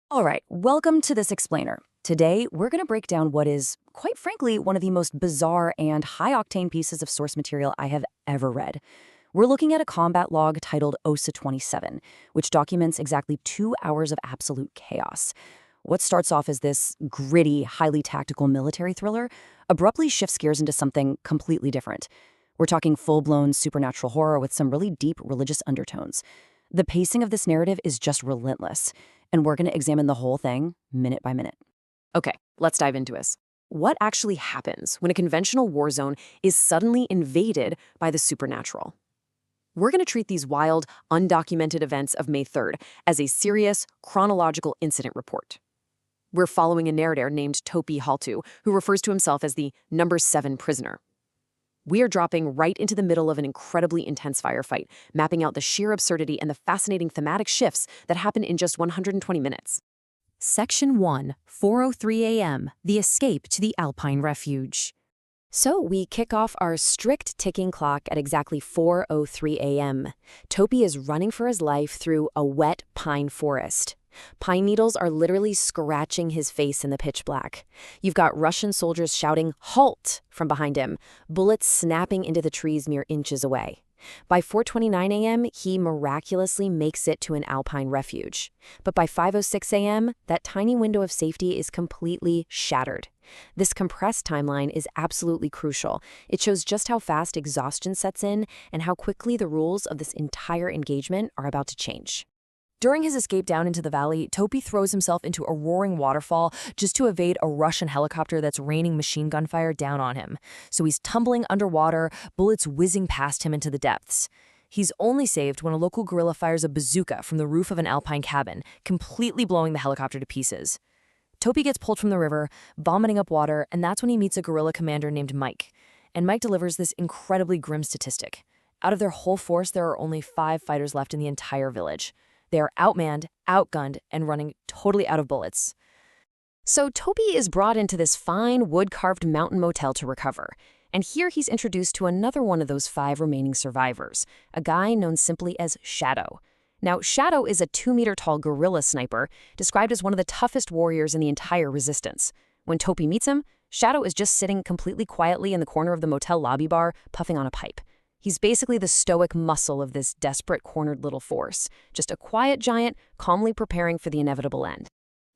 All right, welcome to This Explainer. Today, we're going to break down what is, quite frankly, one of the most bizarre and high-octane pieces of source material I have ever read. We're looking at a combat log titled OSA 27, which documents exactly 2 hours of absolute chaos. What starts off as this gritty, highly tactical military thriller abruptly shifts gears into something completely different. We're talking full-blown supernatural horror with some really deep religious undertones. The pacing of this narrative is just relentless, and we're going to examine the whole thing minute by minute. Okay, let's dive into this. What actually happens when a conventional war zone is suddenly invaded by the supernatural? We're going to treat these wild, undocumented events of May 3rd as a serious, chronological incident report. We're following a narrator named Topi Haltu, who refers to himself as the number 7 prisoner. We are dropping right into the middle of an incredibly intense firefight, mapping out the sheer absurdity and the fascinating thematic shifts that happen in just 120 minutes. Section 1, 4:03 a.m., the escape to the Alpine Refuge. So we kick off our strict ticking clock at exactly 4:03 a.m. Topi is running for his life through a wet pine forest. Pine needles are literally scratching his face in the pitch black. You've got Russian soldiers shouting, "Halt!" from behind him, bullets snapping into the trees mere inches away. By 4:29 a.m., he miraculously makes it to an alpine refuge. But by 5:06 a.m., that tiny window of safety is completely shattered. This compressed timeline is absolutely crucial. It shows just how fast exhaustion sets in and how quickly the rules of this entire engagement are about to change. During his escape down into the valley, Topi throws himself into a roaring waterfall just to evade a Russian helicopter that's raining machine gun fire down on him. So he's tumbling underwater, bullets whizzing past him into the depths. He's only saved when a local guerrilla fires a bazooka from the roof of an alpine cabin, completely blowing the helicopter to pieces. Topi gets pulled from the river, vomiting up water, and that's when he meets a guerrilla commander named Mike. And Mike delivers this incredibly grim statistic. Out of their whole force, there are only 5 fighters left in the entire village. They are outmanned, outgunned, and running totally out of bullets. So Topi is brought into this fine, wood-carved mountain motel to recover. And here he's introduced to another one of those 5 remaining survivors, a guy known simply as Shadow. Now, Shadow is a 2-meter-tall guerrilla sniper, described as one of the toughest warriors in the entire resistance. When Topi meets him, Shadow is just sitting completely quietly in the corner of the motel lobby bar, puffing on a pipe. He's basically the stoic muscle of this desperate, cornered little force, just a quiet giant calmly preparing for the inevitable end.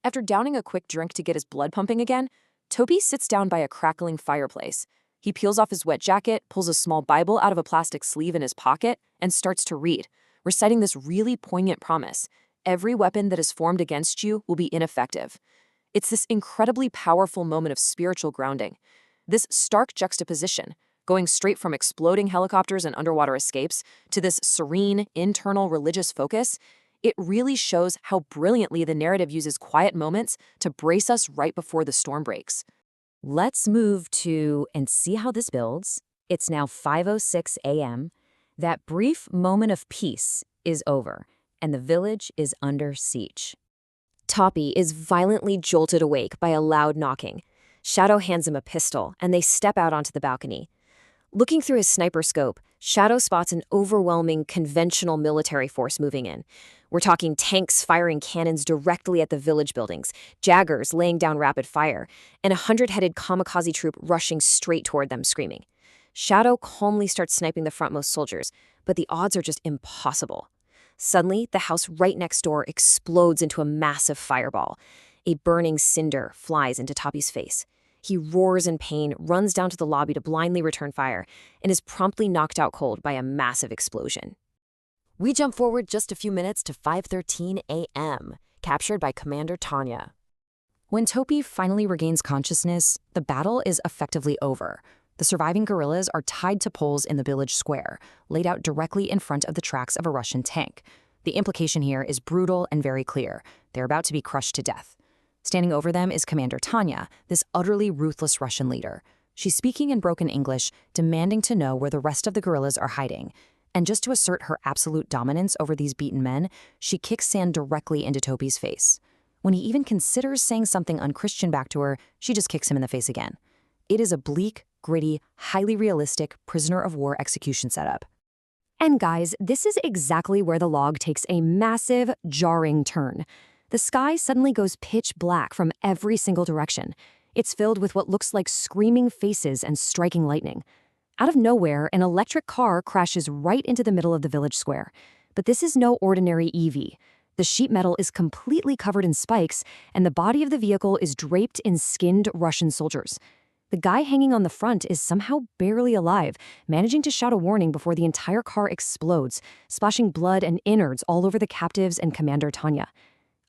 After downing a quick drink to get his blood pumping again, Topi sits down by a crackling fireplace. He peels off his wet jacket, pulls a small Bible out of a plastic sleeve in his pocket, and starts to read, reciting this really poignant promise: every weapon that is formed against you will be ineffective. It's this incredibly powerful moment of spiritual grounding. This stark juxtaposition, going straight from exploding helicopters and underwater escapes to this serene, internal religious focus, it really shows how brilliantly the narrative uses quiet moments to brace us right before the storm breaks. Let's move to and see how this builds. It's now 5:06 a.m. That brief moment of peace is over, and the village is under siege. Topi is violently jolted awake by a loud knocking. Shadow hands him a pistol, and they step out onto the balcony. Looking through his sniper scope, Shadow spots an overwhelming conventional military force moving in. We're talking tanks firing cannons directly at the village buildings, Jaggers laying down rapid fire, and a 100-headed kamikaze troop rushing straight toward them, screaming. Shadow calmly starts sniping the frontmost soldiers, but the odds are just impossible. Suddenly, the house right next door explodes into a massive fireball. A burning cinder flies into Topi's face. He roars in pain, runs down to the lobby to blindly return fire, and is promptly knocked out cold by a massive explosion. We jump forward just a few minutes to 5:13 a.m., captured by Commander Tanya. When Topi finally regains consciousness, the battle is effectively over. The surviving guerrillas are tied to poles in the village square, laid out directly in front of the tracks of a Russian tank. The implication here is brutal and very clear. They're about to be crushed to death. Standing over them is Commander Tanya, this utterly ruthless Russian leader. She's speaking in broken English, demanding to know where the rest of the guerrillas are hiding. And just to assert her absolute dominance over these beaten men, she kicks sand directly into Topi's face. When he even considers saying something unchristian back to her, she just kicks him in the face again. It is a bleak, gritty, highly realistic prisoner of war execution setup. And guys, this is exactly where the log takes a massive, jarring turn. The sky suddenly goes pitch black from every single direction. It's filled with what looks like screaming faces and striking lightning. Out of nowhere, an electric car crashes right into the middle of the village square. But this is no ordinary EV. The sheet metal is completely covered in spikes, and the body of the vehicle is draped in skinned Russian soldiers. The guy hanging on the front is somehow barely alive, managing to shout a warning before the entire car explodes, splashing blood and innards all over the captives and Commander Tanya.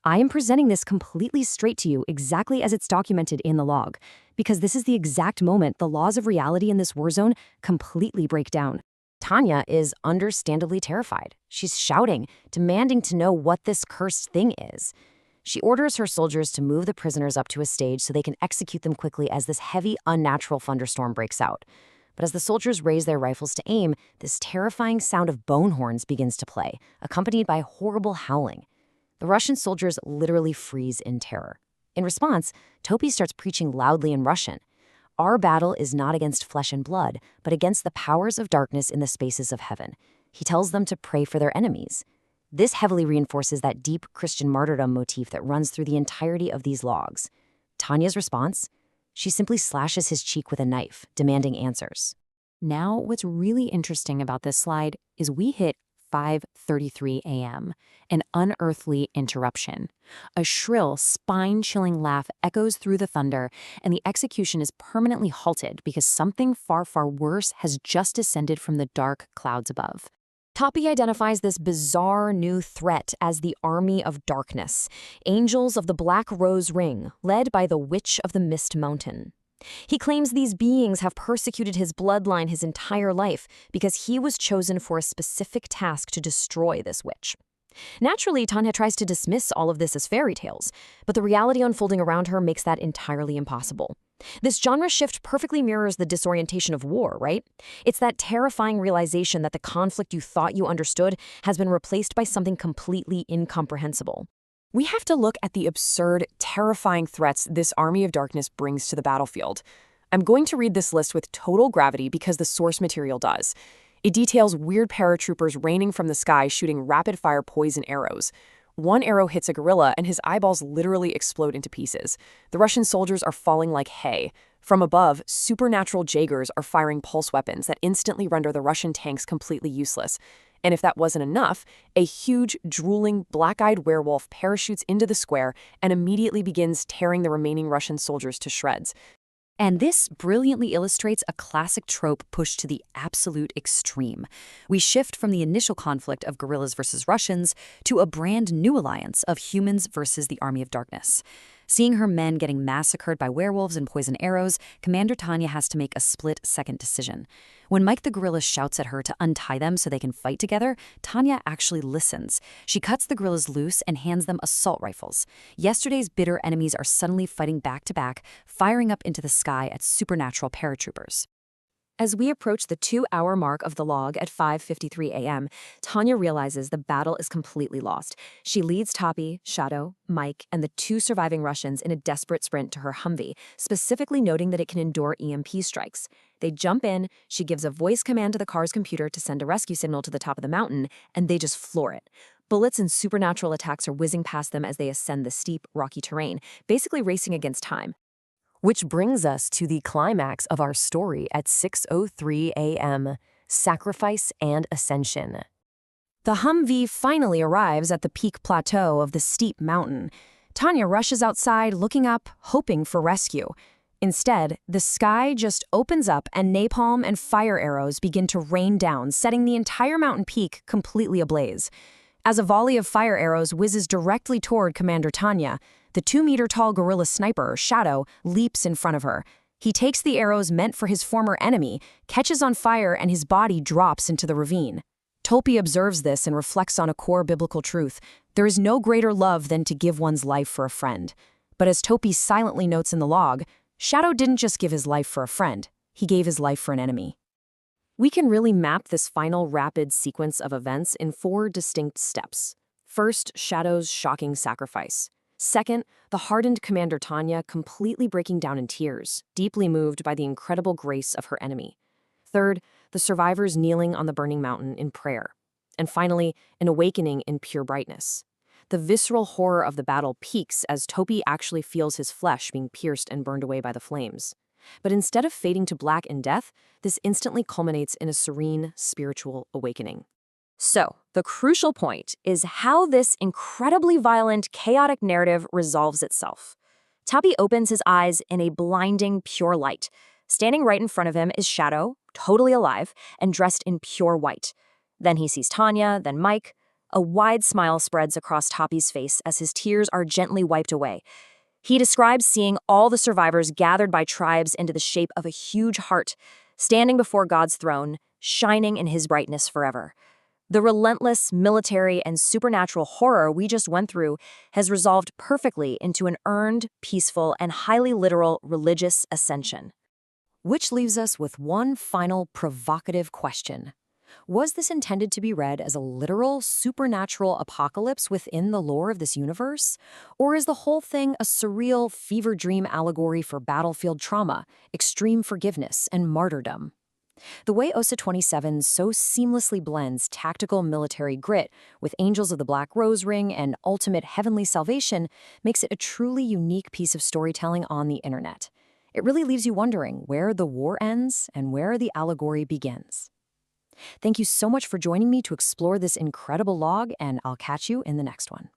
I am presenting this completely straight to you exactly as it's documented in the log, because this is the exact moment the laws of reality in this war zone completely break down. Tanya is understandably terrified. She's shouting, demanding to know what this cursed thing is. She orders her soldiers to move the prisoners up to a stage so they can execute them quickly as this heavy, unnatural thunderstorm breaks out. But as the soldiers raise their rifles to aim, this terrifying sound of bone horns begins to play, accompanied by horrible howling. The Russian soldiers literally freeze in terror. In response, Topi starts preaching loudly in Russian. Our battle is not against flesh and blood, but against the powers of darkness in the spaces of heaven. He tells them to pray for their enemies. This heavily reinforces that deep Christian martyrdom motif that runs through the entirety of these logs. Tanya's response? She simply slashes his cheek with a knife, demanding answers. Now, what's really interesting about this slide is we hit 5:33 a.m., an unearthly interruption. A shrill, spine-chilling laugh echoes through the thunder, and the execution is permanently halted because something far, far worse has just descended from the dark clouds above. Topi identifies this bizarre new threat as the Army of Darkness, Angels of the Black Rose Ring, led by the Witch of the Mist Mountain. He claims these beings have persecuted his bloodline his entire life because he was chosen for a specific task to destroy this witch. Naturally, Tanya tries to dismiss all of this as fairy tales, but the reality unfolding around her makes that entirely impossible. This genre shift perfectly mirrors the disorientation of war, right? It's that terrifying realization that the conflict you thought you understood has been replaced by something completely incomprehensible. We have to look at the absurd, terrifying threats this Army of Darkness brings to the battlefield. I'm going to read this list with total gravity because the source material does. It details weird paratroopers raining from the sky shooting rapid-fire poison arrows. One arrow hits a guerrilla and his eyeballs literally explode into pieces. The Russian soldiers are falling like hay. From above, supernatural Jaegers are firing pulse weapons that instantly render the Russian tanks completely useless. And if that wasn't enough, a huge, drooling, black-eyed werewolf parachutes into the square and immediately begins tearing the remaining Russian soldiers to shreds. And this brilliantly illustrates a classic trope pushed to the absolute extreme. We shift from the initial conflict of guerrillas versus Russians to a brand new alliance of humans versus the Army of Darkness. Seeing her men getting massacred by werewolves and poison arrows, Commander Tanya has to make a split-second decision. When Mike the gorilla shouts at her to untie them so they can fight together, Tanya actually listens. She cuts the gorillas loose and hands them assault rifles. Yesterday's bitter enemies are suddenly fighting back-to-back, firing up into the sky at supernatural paratroopers. As we approach the 2-hour mark of the log at 5:53 a.m., Tanya realizes the battle is completely lost. She leads Topi, Shadow, Mike, and the 2 surviving Russians in a desperate sprint to her Humvee, specifically noting that it can endure EMP strikes. They jump in, she gives a voice command to the car's computer to send a rescue signal to the top of the mountain, and they just floor it. Bullets and supernatural attacks are whizzing past them as they ascend the steep, rocky terrain, basically racing against time. Which brings us to the climax of our story at 6:03 a.m., Sacrifice and Ascension. The Humvee finally arrives at the peak plateau of the steep mountain. Tanya rushes outside, looking up, hoping for rescue. Instead, the sky just opens up and napalm and fire arrows begin to rain down, setting the entire mountain peak completely ablaze. As a volley of fire arrows whizzes directly toward Commander Tanya, the 2-meter-tall gorilla sniper, Shadow, leaps in front of her. He takes the arrows meant for his former enemy, catches on fire, and his body drops into the ravine. Topi observes this and reflects on a core biblical truth. There is no greater love than to give one's life for a friend. But as Topi silently notes in the log, Shadow didn't just give his life for a friend. He gave his life for an enemy. We can really map this final rapid sequence of events in 4 distinct steps. First, Shadow's shocking sacrifice. Second, the hardened Commander Tanya completely breaking down in tears, deeply moved by the incredible grace of her enemy. Third, the survivors kneeling on the burning mountain in prayer. And finally, an awakening in pure brightness. The visceral horror of the battle peaks as Topi actually feels his flesh being pierced and burned away by the flames. But instead of fading to black in death, this instantly culminates in a serene, spiritual awakening. So, the crucial point is how this incredibly violent, chaotic narrative resolves itself. Topi opens his eyes in a blinding, pure light. Standing right in front of him is Shadow, totally alive, and dressed in pure white. Then he sees Tanya, then Mike. A wide smile spreads across Topi's face as his tears are gently wiped away. He describes seeing all the survivors gathered by tribes into the shape of a huge heart, standing before God's throne, shining in his brightness forever. The relentless military and supernatural horror we just went through has resolved perfectly into an earned, peaceful, and highly literal religious ascension. Which leaves us with one final provocative question. Was this intended to be read as a literal, supernatural apocalypse within the lore of this universe? Or is the whole thing a surreal, fever dream allegory for battlefield trauma, extreme forgiveness, and martyrdom? The way OSA 27 so seamlessly blends tactical military grit with Angels of the Black Rose Ring and ultimate heavenly salvation makes it a truly unique piece of storytelling on the internet. It really leaves you wondering where the war ends and where the allegory begins. Thank you so much for joining me to explore this incredible log, and I'll catch you in the next one.